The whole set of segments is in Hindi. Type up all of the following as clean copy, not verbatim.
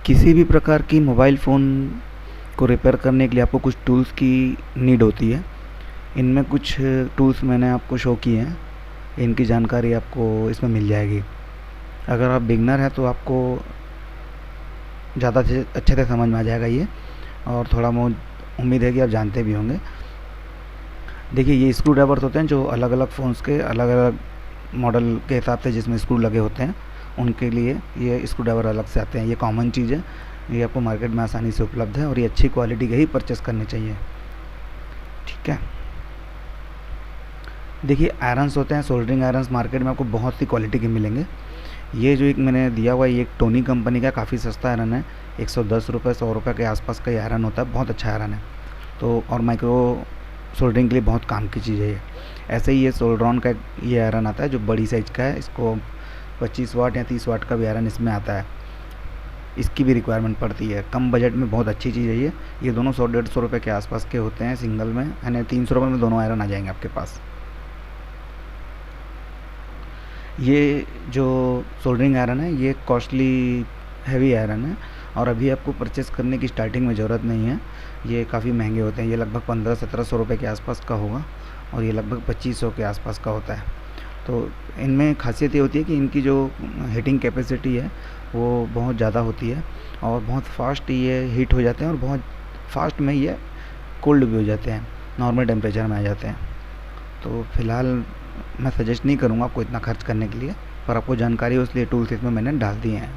किसी भी प्रकार की मोबाइल फ़ोन को रिपेयर करने के लिए आपको कुछ टूल्स की नीड होती है। इनमें कुछ टूल्स मैंने आपको शो किए हैं, इनकी जानकारी आपको इसमें मिल जाएगी। अगर आप बिगनर हैं तो आपको ज़्यादा अच्छे से समझ में आ जाएगा ये, और थोड़ा बहुत उम्मीद है कि आप जानते भी होंगे। देखिए, ये स्क्रू ड्राइवर्स होते हैं जो अलग अलग फ़ोन्स के अलग अलग मॉडल के हिसाब से जिसमें स्क्रू लगे होते हैं, उनके लिए ये स्क्रू ड्राइवर अलग से आते हैं। ये कॉमन चीज़ है, ये आपको मार्केट में आसानी से उपलब्ध है और ये अच्छी क्वालिटी के ही परचेस करने चाहिए। ठीक है। देखिए, आयरन्स होते हैं, सोल्डरिंग आयरन्स मार्केट में आपको बहुत सी क्वालिटी के मिलेंगे। ये जो एक मैंने दिया हुआ है, ये एक टोनी कंपनी का काफ़ी सस्ता आयरन है। 110 रुपये 100 रुपये के आसपास का ये आयरन होता है, बहुत अच्छा आयरन है। तो और माइक्रो सोल्डरिंग के लिए बहुत काम की चीज़ है ये। ऐसे ही ये सोल्ड्रॉन का ये आयरन आता है जो बड़ी साइज़ का है, इसको 25 वाट या 30 वाट का भी आयरन इसमें आता है। इसकी भी रिक्वायरमेंट पड़ती है। कम बजट में बहुत अच्छी चीज़ है ये दोनों 100-150 रुपये के आसपास के होते हैं सिंगल में, यानी 300 रुपये में दोनों आयरन आ जाएंगे आपके पास। ये जो सोल्डरिंग आयरन है ये कॉस्टली हैवी आयरन है और अभी आपको परचेस करने की स्टार्टिंग में ज़रूरत नहीं है। ये काफ़ी महंगे होते हैं, ये लगभग 1500-1700 रुपये के आसपास का होगा और ये लगभग 2500 के आसपास का होता है। तो इनमें खासियत ये होती है कि इनकी जो हीटिंग कैपेसिटी है वो बहुत ज़्यादा होती है और बहुत फास्ट ये हीट हो जाते हैं और बहुत फास्ट में ये कोल्ड भी हो जाते हैं, नॉर्मल टेम्परेचर में आ जाते हैं। तो फ़िलहाल मैं सजेस्ट नहीं करूँगा आपको इतना खर्च करने के लिए, पर आपको जानकारी हो इसलिए टूल्स इसमें मैंने डाल दिए हैं।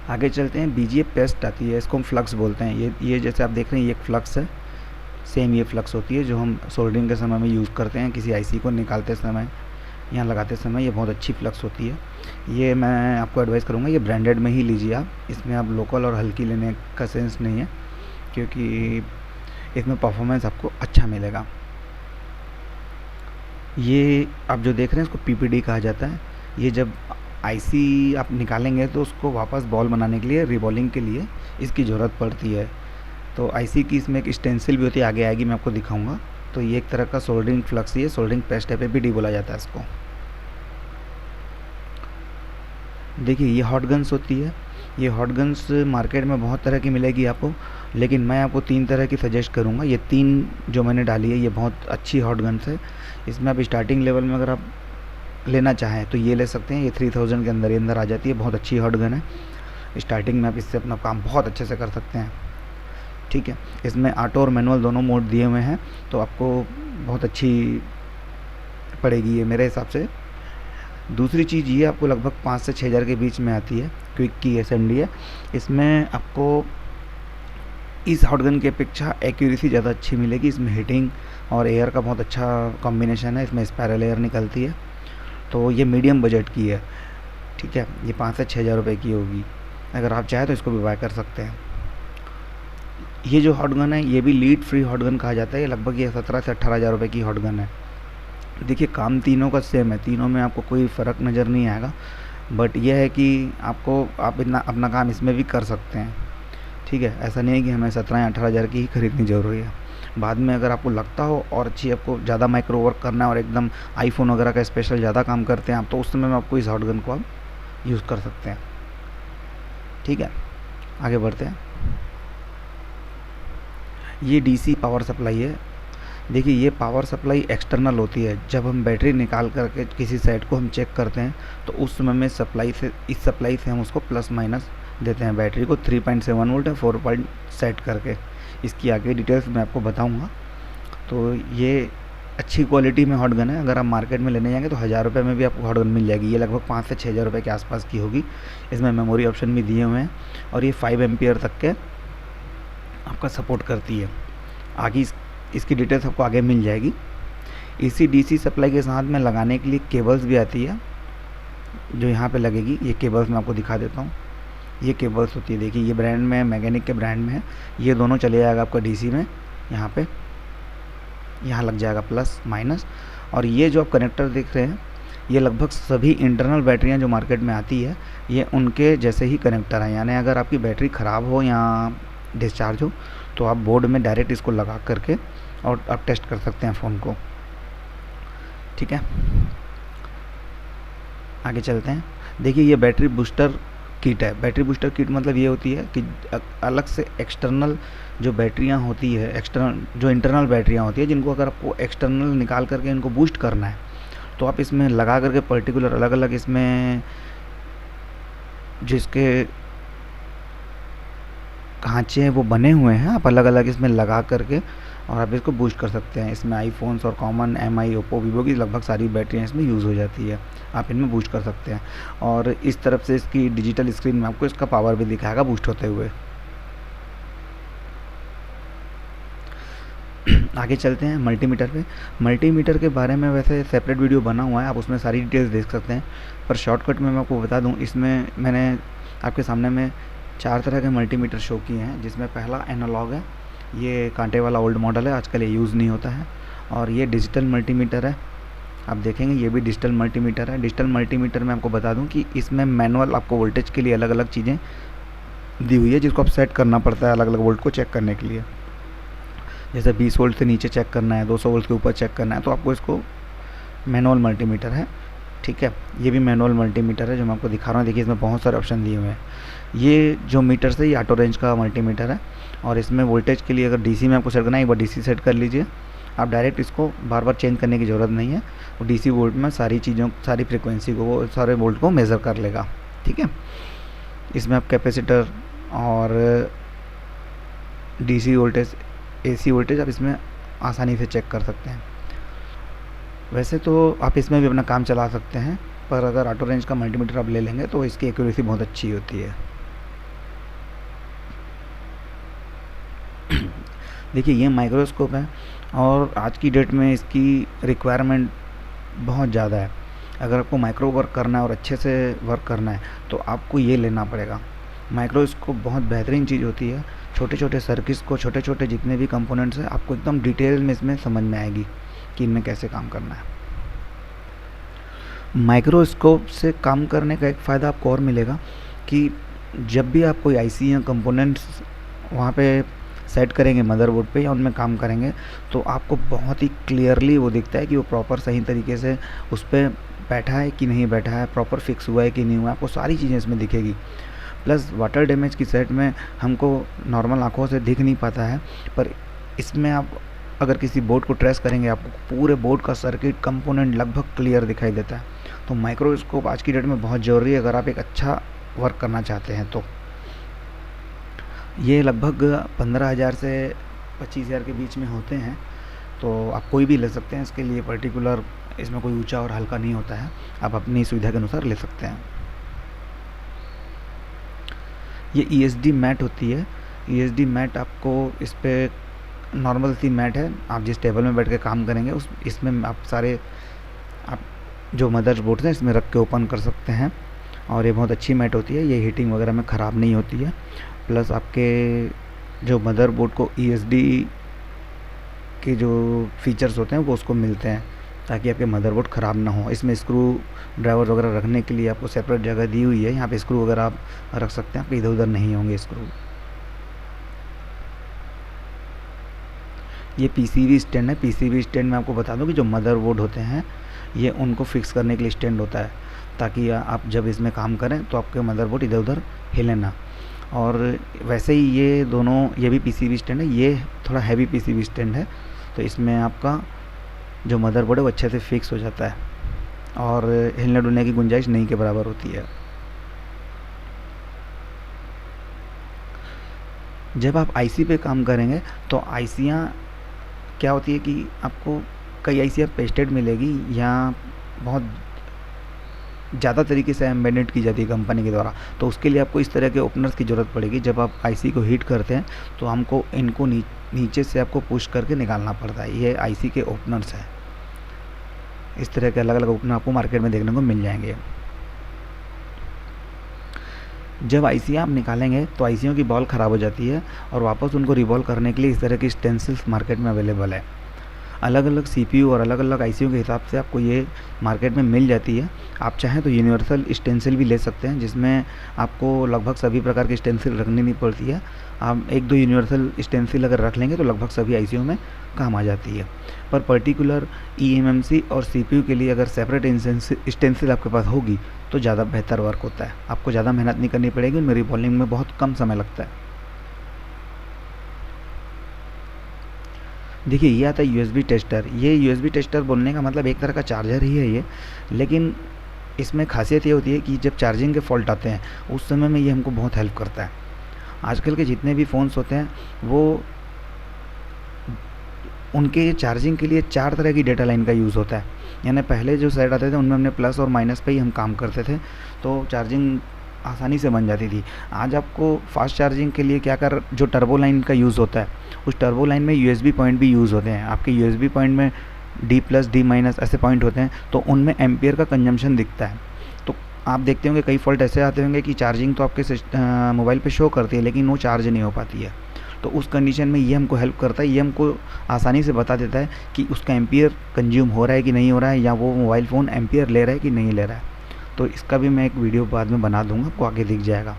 आगे चलते हैं। बीजीए पेस्ट आती है, इसको हम फ्लक्स बोलते हैं। ये जैसे आप देख रहे हैं ये एक फ्लक्स है, सेम ये फ्लक्स होती है जो हम सोल्डरिंग के समय में यूज़ करते हैं, किसी आईसी को निकालते समय, यहाँ लगाते समय। ये बहुत अच्छी फ्लक्स होती है। ये मैं आपको एडवाइस करूँगा ये ब्रांडेड में ही लीजिए आप, इसमें आप लोकल और हल्की लेने का सेंस नहीं है, क्योंकि इसमें परफॉर्मेंस आपको अच्छा मिलेगा। ये आप जो देख रहे हैं इसको पीपीडी कहा जाता है। ये जब आईसी आप निकालेंगे तो उसको वापस बॉल बनाने के लिए, रिबॉलिंग के लिए इसकी ज़रूरत पड़ती है। तो आईसी की इसमें एक स्टेंसिल भी होती है, आगे आएगी मैं आपको दिखाऊंगा। तो ये एक तरह का सोल्डरिंग फ्लक्स ही है, सोल्डरिंग पेस्ट है, पीपीडी बोला जाता है इसको। देखिए, ये हॉट गन्स होती है। ये हॉट गन्स मार्केट में बहुत तरह की मिलेगी आपको, लेकिन मैं आपको 3 तरह की सजेस्ट करूँगा। ये 3 जो मैंने डाली है ये बहुत अच्छी हॉट गन्स है। इसमें आप स्टार्टिंग लेवल में अगर आप लेना चाहें तो ये ले सकते हैं। ये 3000 के अंदर आ जाती है, बहुत अच्छी हॉट गन है। स्टार्टिंग में आप इससे अपना काम बहुत अच्छे से कर सकते हैं। ठीक है। इसमें ऑटो और मैनुअल दोनों मोड दिए हुए हैं, तो आपको बहुत अच्छी पड़ेगी ये मेरे हिसाब से। दूसरी चीज़ ये आपको लगभग 5 से 6000 के बीच में आती है, क्विक की एसएमडी है। इसमें आपको इस हॉट गन की अपेक्षा एक्यूरेसी ज़्यादा अच्छी मिलेगी। इसमें हीटिंग और एयर का बहुत अच्छा कॉम्बिनेशन है, इसमें स्पाइरल एयर निकलती है। तो ये मीडियम बजट की है। ठीक है। ये 5 से 6000 रुपये की होगी। अगर आप चाहें तो इसको भी बाय कर सकते हैं। ये जो हॉट गन है ये भी लीड फ्री हॉट गन कहा जाता है। ये लगभग ये 17 से 18,000 रुपये की हॉट गन है। देखिए, काम तीनों का सेम है, तीनों में आपको कोई फ़र्क नज़र नहीं आएगा, बट यह है कि आप इतना अपना काम इसमें भी कर सकते हैं। ठीक है। ऐसा नहीं है कि हमें 17 या 18,000 की ही खरीदनी ज़रूरी है। बाद में अगर आपको लगता हो और अच्छी आपको ज़्यादा माइक्रो वर्क करना है और एकदम आईफोन वगैरह का स्पेशल ज़्यादा काम करते हैं आप, तो उस समय में आपको इस हॉट गन को आप यूज़ कर सकते हैं। ठीक है। आगे बढ़ते हैं। ये डीसी पावर सप्लाई है। देखिए, ये पावर सप्लाई एक्सटर्नल होती है। जब हम बैटरी निकाल करके किसी सेट को हम चेक करते हैं तो उस समय में इस सप्लाई से हम उसको प्लस माइनस देते हैं बैटरी को। 3.7 वोल्ट है, 4 पॉइंट सेट करके। इसकी आगे डिटेल्स मैं आपको बताऊंगा। तो ये अच्छी क्वालिटी में हॉट गन है। अगर आप मार्केट में लेने जाएंगे तो 1000 रुपये में भी आपको हॉट गन मिल जाएगी। ये लगभग 5 से 6000 रुपये के आसपास की होगी। इसमें मेमोरी ऑप्शन भी दिए हुए हैं और ये 5 एम्पियर तक के आपका सपोर्ट करती है। आगे इसकी डिटेल्स आपको आगे मिल जाएगी। इसी डीसी सप्लाई के साथ में लगाने के लिए केबल्स भी आती है जो यहाँ पे लगेगी। ये केबल्स मैं आपको दिखा देता हूँ। ये केबल्स होती है, देखिए ये ब्रांड में, मैकेनिक के ब्रांड में है। ये दोनों चले जाएगा आपका डीसी में, यहाँ पे यहाँ लग जाएगा प्लस माइनस। और ये जो आप कनेक्टर देख रहे हैं ये लगभग सभी इंटरनल बैटरियाँ जो मार्केट में आती है ये उनके जैसे ही कनेक्टर हैं। यानी अगर आपकी बैटरी ख़राब हो या डिस्चार्ज हो तो आप बोर्ड में डायरेक्ट इसको लगा करके और आप टेस्ट कर सकते हैं फ़ोन को। ठीक है। आगे चलते हैं। देखिए, ये बैटरी बूस्टर किट है। बैटरी बूस्टर किट मतलब ये होती है कि अलग से एक्सटर्नल जो बैटरियाँ होती है, एक्सटर्नल जो इंटरनल बैटरियाँ होती है, जिनको अगर आपको एक्सटर्नल निकाल करके इनको बूस्ट करना है तो आप इसमें लगा करके पर्टिकुलर अलग अलग इसमें जिसके खांचे हैं वो बने हुए हैं, आप अलग अलग इसमें लगा करके और आप इसको बूस्ट कर सकते हैं। इसमें आईफोन्स और कॉमन एमआई, ओप्पो, वीवो की लगभग सारी बैटरियाँ इसमें यूज़ हो जाती है, आप इनमें बूस्ट कर सकते हैं। और इस तरफ से इसकी डिजिटल स्क्रीन में आपको इसका पावर भी दिखाएगा बूस्ट होते हुए। आगे चलते हैं मल्टीमीटर पे। मल्टीमीटर के बारे में वैसे सेपरेट वीडियो बना हुआ है, आप उसमें सारी डिटेल्स देख सकते हैं, पर शॉर्टकट में मैं आपको बता दूं, इसमें मैंने आपके सामने में 4 तरह के मल्टीमीटर शो किए हैं, जिसमें पहला एनालॉग है, ये कांटे वाला ओल्ड मॉडल है, आजकल ये यूज़ नहीं होता है। और ये डिजिटल मल्टीमीटर है, आप देखेंगे ये भी डिजिटल मल्टीमीटर है। डिजिटल मल्टीमीटर में आपको बता दूं कि इसमें मैनुअल आपको वोल्टेज के लिए अलग अलग चीज़ें दी हुई है, जिसको आप सेट करना पड़ता है अलग अलग वोल्ट को चेक करने के लिए। जैसे 20 वोल्ट से नीचे चेक करना है, 200 वोल्ट के ऊपर चेक करना है, तो आपको इसको मैनुअल मल्टीमीटर है, ठीक है। ये भी मैनुअल मल्टीमीटर है जो मैं आपको दिखा रहा हूँ, देखिए इसमें बहुत सारे ऑप्शन दिए हुए हैं। ये जो मीटर है ये ऑटो रेंज का मल्टीमीटर है, और इसमें वोल्टेज के लिए अगर डीसी में आपको सेट करना है, एक बार डीसी सेट कर लीजिए, आप डायरेक्ट इसको बार बार चेंज करने की ज़रूरत नहीं है, वो डीसी वोल्ट में सारी चीज़ों, सारी फ्रिक्वेंसी को, वो सारे वोल्ट को मेज़र कर लेगा, ठीक है। इसमें आप कैपेसिटर और डीसी वोल्टेज, एसी वोल्टेज आप इसमें आसानी से चेक कर सकते हैं। वैसे तो आप इसमें भी अपना काम चला सकते हैं, पर अगर ऑटो रेंज का मल्टीमीटर आप ले लेंगे तो इसकी एक्यूरेसी बहुत अच्छी होती है। देखिए ये माइक्रोस्कोप है, और आज की डेट में इसकी रिक्वायरमेंट बहुत ज़्यादा है। अगर आपको माइक्रो वर्क करना है और अच्छे से वर्क करना है तो आपको ये लेना पड़ेगा। माइक्रोस्कोप बहुत बेहतरीन चीज़ होती है, छोटे छोटे सर्किट्स को, छोटे छोटे जितने भी कंपोनेंट्स हैं, आपको एकदम डिटेल में इसमें समझ में आएगी कि इनमें कैसे काम करना है। माइक्रोस्कोप से काम करने का एक फ़ायदा आपको और मिलेगा कि जब भी आप कोई आईसी या कंपोनेंट्स वहाँ पे सेट करेंगे मदरबोर्ड पे या उनमें काम करेंगे, तो आपको बहुत ही क्लियरली वो दिखता है कि वो प्रॉपर सही तरीके से उस पर बैठा है कि नहीं बैठा है, प्रॉपर फिक्स हुआ है कि नहीं हुआ है, आपको सारी चीज़ें इसमें दिखेगी। प्लस वाटर डैमेज की सेट में हमको नॉर्मल आँखों से दिख नहीं पाता है, पर इसमें आप अगर किसी बोर्ड को ट्रेस करेंगे, आपको पूरे बोर्ड का सर्किट कंपोनेंट लगभग क्लियर दिखाई देता है। तो माइक्रोस्कोप आज की डेट में बहुत ज़रूरी है अगर आप एक अच्छा वर्क करना चाहते हैं तो। ये लगभग 15,000 से 25,000 के बीच में होते हैं, तो आप कोई भी ले सकते हैं, इसके लिए पर्टिकुलर इसमें कोई ऊंचा और हल्का नहीं होता है, आप अपनी सुविधा के अनुसार ले सकते हैं। ये ESD मैट होती है, ESD मैट आपको इस पर नॉर्मल सी मैट है, आप जिस टेबल में बैठ के काम करेंगे उस इसमें आप सारे आप जो मदर बोर्ड हैं इसमें रख के ओपन कर सकते हैं, और ये बहुत अच्छी मैट होती है, ये हीटिंग वगैरह में ख़राब नहीं होती है। प्लस आपके जो मदर बोर्ड को ESD के जो फीचर्स होते हैं वो उसको मिलते हैं, ताकि आपके मदरबोर्ड ख़राब ना हो। इसमें स्क्रू ड्राइवर वगैरह रखने के लिए आपको सेपरेट जगह दी हुई है, यहाँ पे स्क्रू वगैरह आप रख सकते हैं, आपके इधर उधर नहीं होंगे स्क्रू। ये PCB स्टैंड है, PCB स्टैंड में आपको बता दूं कि जो मदरबोर्ड होते हैं ये उनको फिक्स करने के लिए स्टैंड होता है, ताकि आप जब इसमें काम करें तो आपके मदरबोर्ड इधर उधर हिले ना। और वैसे ही ये दोनों, ये भी PCB स्टैंड है, ये थोड़ा हैवी PCB स्टैंड है, तो इसमें आपका जो मदरबोर्ड है वो अच्छे से फिक्स हो जाता है और हिलने डुलने की गुंजाइश नहीं के बराबर होती है। जब आप आईसी पे काम करेंगे तो आईसियाँ क्या होती है कि आपको कई आईसियाँ पेस्टेड मिलेगी या बहुत ज़्यादा तरीके से एम्बेडेड की जाती है कंपनी के द्वारा, तो उसके लिए आपको इस तरह के ओपनर्स की ज़रूरत पड़ेगी। जब आप आईसी को हीट करते हैं तो हमको इनको नीचे से आपको पुश करके निकालना पड़ता है, ये आईसी के ओपनर्स हैं। इस तरह के अलग अलग ओपनर आपको मार्केट में देखने को मिल जाएंगे। जब आईसियाँ आप निकालेंगे तो आईसियों की बॉल ख़राब हो जाती है और वापस उनको रिवॉल्व करने के लिए इस तरह की स्टेंसिल्स मार्केट में अवेलेबल है। अलग अलग सीपीयू और अलग अलग आईसीयू के हिसाब से आपको ये मार्केट में मिल जाती है। आप चाहें तो यूनिवर्सल स्टेंसिल भी ले सकते हैं, जिसमें आपको लगभग सभी प्रकार की स्टेंसिल रखनी नहीं पड़ती है। आप एक दो यूनिवर्सल स्टेंसिल अगर रख लेंगे तो लगभग सभी आईसीयू में काम आ जाती है। पर पर्टिकुलर ईएमएमसी और सीपीयू के लिए अगर सेपरेट स्टेंसिल आपके पास होगी तो ज़्यादा बेहतर वर्क होता है, आपको ज़्यादा मेहनत नहीं करनी पड़ेगी, मेरी रिबॉलिंग में बहुत कम समय लगता है। देखिए ये आता है यूएसबी टेस्टर। ये यूएसबी टेस्टर बोलने का मतलब एक तरह का चार्जर ही है ये, लेकिन इसमें खासियत ये होती है कि जब चार्जिंग के फॉल्ट आते हैं उस समय में ये हमको बहुत हेल्प करता है। आजकल के जितने भी फ़ोन्स होते हैं वो उनके चार्जिंग के लिए 4 तरह की डेटा लाइन का यूज़ होता है। यानी पहले जो सेट आते थे उनमें हमने प्लस और माइनस पे ही हम काम करते थे, तो चार्जिंग आसानी से बन जाती थी। आज आपको फास्ट चार्जिंग के लिए क्या कर जो टर्बो लाइन का यूज़ होता है, उस टर्बो लाइन में यूएसबी पॉइंट भी यूज़ होते हैं। आपके यूएसबी पॉइंट में डी प्लस डी माइनस ऐसे पॉइंट होते हैं, तो उनमें एम्पियर का कंजम्पशन दिखता है। तो आप देखते होंगे कई फॉल्ट ऐसे आते होंगे कि चार्जिंग तो आपके मोबाइल पे शो करती है लेकिन वो चार्ज नहीं हो पाती है। तो उस कंडीशन में ये हमको हेल्प करता है, ये हमको आसानी से बता देता है कि उसका एम्पियर कंज्यूम हो रहा है कि नहीं हो रहा है, या वो मोबाइल फ़ोन एम्पियर ले रहा है कि नहीं ले रहा है। तो इसका भी मैं एक वीडियो बाद में बना दूंगा, आपको आगे दिख जाएगा।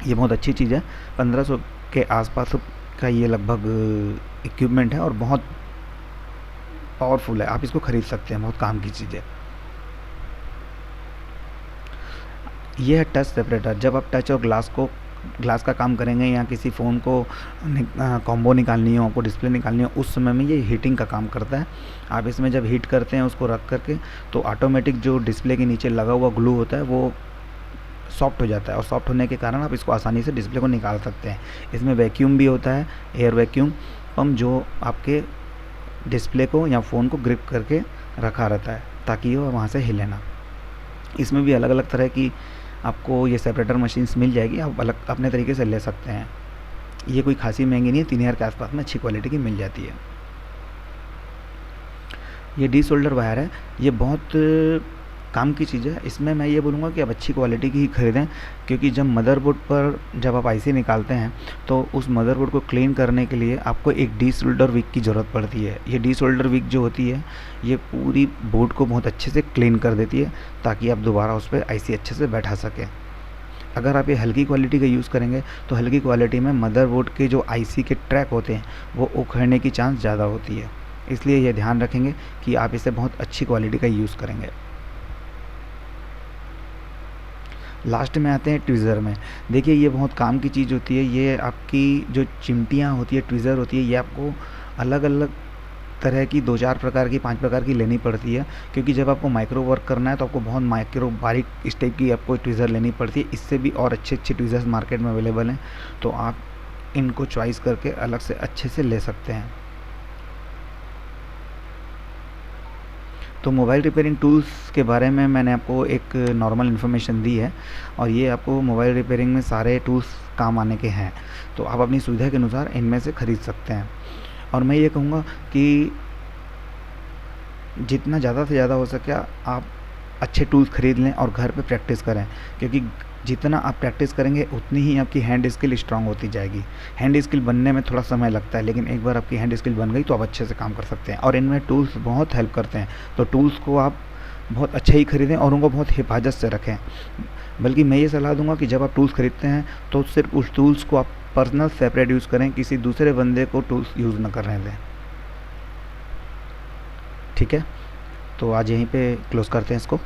ये बहुत अच्छी चीज़ है। 1500 के आसपास का ये लगभग इक्विपमेंट है और बहुत पावरफुल है, आप इसको ख़रीद सकते हैं, बहुत काम की चीज़ है। ये है टच सेपरेटर। जब आप टच और ग्लास का काम करेंगे या किसी फ़ोन को कॉम्बो निकालनी हो, आपको डिस्प्ले निकालनी हो, उस समय में ये हीटिंग का काम करता है। आप इसमें जब हीट करते हैं उसको रख करके, तो ऑटोमेटिक जो डिस्प्ले के नीचे लगा हुआ ग्लू होता है वो सॉफ्ट हो जाता है, और सॉफ्ट होने के कारण आप इसको आसानी से डिस्प्ले को निकाल सकते हैं। इसमें वैक्यूम भी होता है, एयर वैक्यूम पम्प, जो आपके डिस्प्ले को या फ़ोन को ग्रिप करके रखा रहता है ताकि वो वहाँ से हिले ना। इसमें भी अलग अलग तरह की आपको ये सेपरेटर मशीन्स मिल जाएगी, आप अलग अपने तरीके से ले सकते हैं। ये कोई खासी महंगी नहीं है, 3000 के आसपास में अच्छी क्वालिटी की मिल जाती है। ये डी सोल्डर वायर है, ये बहुत काम की चीज़ है। इसमें मैं ये बोलूँगा कि आप अच्छी क्वालिटी की ही ख़रीदें, क्योंकि जब मदरबोर्ड पर जब आप आईसी निकालते हैं तो उस मदरबोर्ड को क्लीन करने के लिए आपको एक डी सोल्डर विक की ज़रूरत पड़ती है। ये डी सोल्डर विक जो होती है ये पूरी बोर्ड को बहुत अच्छे से क्लीन कर देती है, ताकि आप दोबारा उस पर आईसी अच्छे से बैठा सकें। अगर आप ये हल्की क्वालिटी का यूज़ करेंगे तो हल्की क्वालिटी में मदरबोर्ड के जो आईसी के ट्रैक होते हैं वो उखड़ने की चांस ज़्यादा होती है, इसलिए ये ध्यान रखेंगे कि आप इसे बहुत अच्छी क्वालिटी का यूज़ करेंगे। लास्ट में आते हैं ट्विज़र में। देखिए ये बहुत काम की चीज़ होती है। ये आपकी जो चिमटियाँ होती है, ट्विज़र होती है, ये आपको अलग अलग तरह की 2-4 प्रकार की 5 प्रकार की लेनी पड़ती है, क्योंकि जब आपको माइक्रो वर्क करना है तो आपको बहुत माइक्रो बारीक इस टाइप की आपको ट्विज़र लेनी पड़ती है। इससे भी और अच्छे अच्छे ट्विज़र्स मार्केट में अवेलेबल हैं, तो आप इनको चॉइस करके अलग से अच्छे से ले सकते हैं। तो मोबाइल रिपेयरिंग टूल्स के बारे में मैंने आपको एक नॉर्मल इन्फॉर्मेशन दी है, और ये आपको मोबाइल रिपेयरिंग में सारे टूल्स काम आने के हैं, तो आप अपनी सुविधा के अनुसार इनमें से ख़रीद सकते हैं। और मैं ये कहूँगा कि जितना ज़्यादा से ज़्यादा हो सके आप अच्छे टूल्स ख़रीद लें और घर पे प्रैक्टिस करें, क्योंकि जितना आप प्रैक्टिस करेंगे उतनी ही आपकी हैंड स्किल स्ट्रांग होती जाएगी। हैंड स्किल बनने में थोड़ा समय लगता है, लेकिन एक बार आपकी हैंड स्किल बन गई तो आप अच्छे से काम कर सकते हैं, और इनमें टूल्स बहुत हेल्प करते हैं। तो टूल्स को आप बहुत अच्छे ही खरीदें और उनको बहुत हिफाजत से रखें। बल्कि मैं ये सलाह दूंगा कि जब आप टूल्स खरीदते हैं तो सिर्फ उस टूल्स को आप पर्सनल सेपरेट यूज़ करें, किसी दूसरे बंदे को टूल्स यूज़ ना करने दें। ठीक है, तो आज यहीं पे क्लोज़ करते हैं इसको।